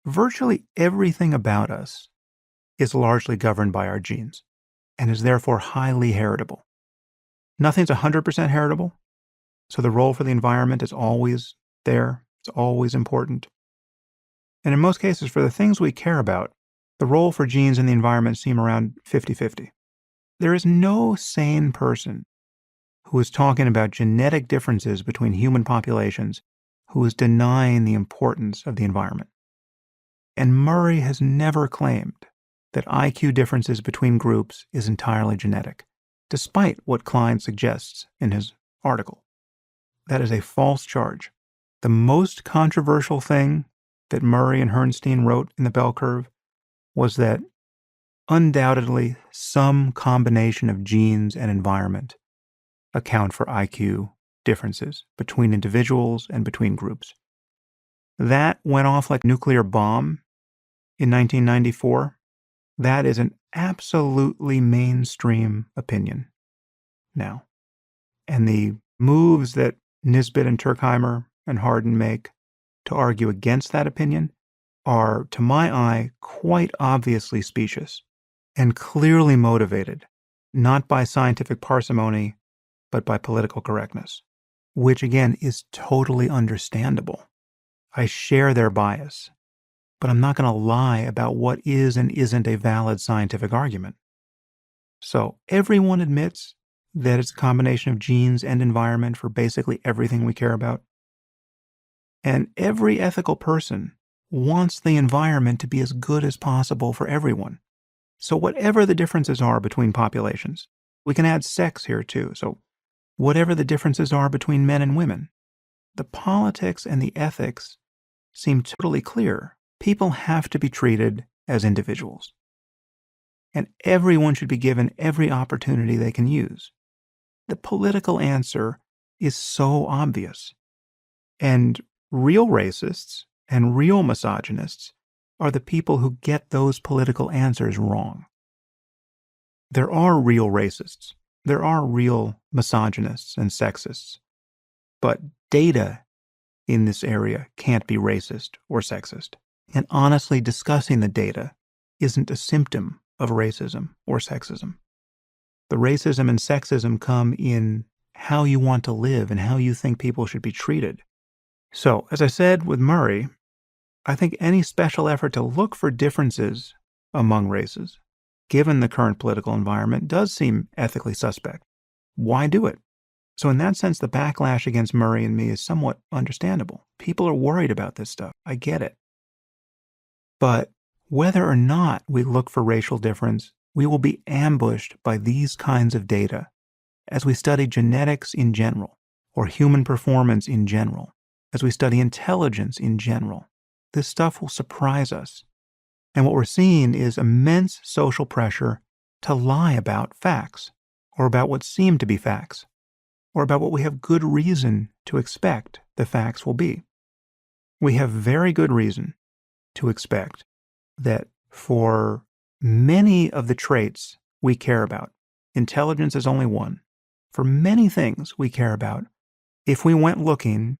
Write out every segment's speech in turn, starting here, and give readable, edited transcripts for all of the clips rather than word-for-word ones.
Virtually everything about us is largely governed by our genes and is therefore highly heritable. Nothing's 100% heritable, so the role for the environment is always there. It's always important. And in most cases, for the things we care about, the role for genes and the environment seem around 50-50. There is no sane person who is talking about genetic differences between human populations who is denying the importance of the environment. And Murray has never claimed that IQ differences between groups is entirely genetic, despite what Klein suggests in his article. That is a false charge. The most controversial thing that Murray and Herrnstein wrote in the bell curve was that undoubtedly some combination of genes and environment account for IQ differences between individuals and between groups. That went off like a nuclear bomb in 1994. That is an absolutely mainstream opinion now. And the moves that Nisbet and Turkheimer and Hardin make to argue against that opinion are, to my eye, quite obviously specious and clearly motivated, not by scientific parsimony, but by political correctness, which again is totally understandable. I share their bias, but I'm not going to lie about what is and isn't a valid scientific argument. So everyone admits that it's a combination of genes and environment for basically everything we care about. And every ethical person wants the environment to be as good as possible for everyone. So whatever the differences are between populations, we can add sex here too. So whatever the differences are between men and women, the politics and the ethics seem totally clear. People have to be treated as individuals. And everyone should be given every opportunity they can use. The political answer is so obvious. And real racists and real misogynists are the people who get those political answers wrong. There are real racists. There are real misogynists and sexists. But data in this area can't be racist or sexist. And honestly, discussing the data isn't a symptom of racism or sexism. The racism and sexism come in how you want to live and how you think people should be treated. So, as I said with Murray, I think any special effort to look for differences among races, given the current political environment, does seem ethically suspect. Why do it? So in that sense, the backlash against Murray and me is somewhat understandable. People are worried about this stuff. I get it. But whether or not we look for racial difference, we will be ambushed by these kinds of data as we study genetics in general, or human performance in general, as we study intelligence in general. This stuff will surprise us. And what we're seeing is immense social pressure to lie about facts, or about what seem to be facts, or about what we have good reason to expect the facts will be. We have very good reason to expect that for many of the traits we care about, intelligence is only one. For many things we care about, if we went looking,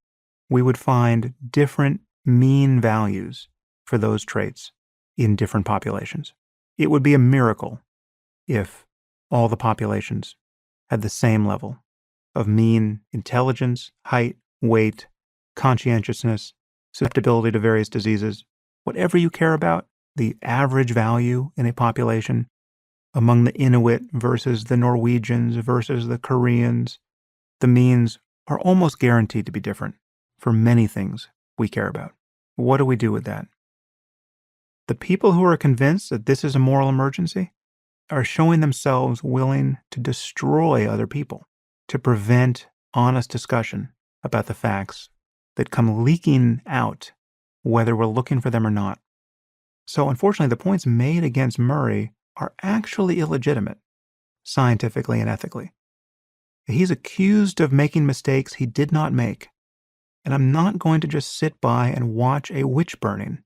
we would find different mean values for those traits in different populations. It would be a miracle if all the populations had the same level of mean intelligence, height, weight, conscientiousness, susceptibility to various diseases. Whatever you care about, the average value in a population among the Inuit versus the Norwegians versus the Koreans, the means are almost guaranteed to be different for many things we care about. What do we do with that? The people who are convinced that this is a moral emergency are showing themselves willing to destroy other people to prevent honest discussion about the facts that come leaking out, whether we're looking for them or not. So unfortunately, the points made against Murray are actually illegitimate, scientifically and ethically. He's accused of making mistakes he did not make, and I'm not going to just sit by and watch a witch burning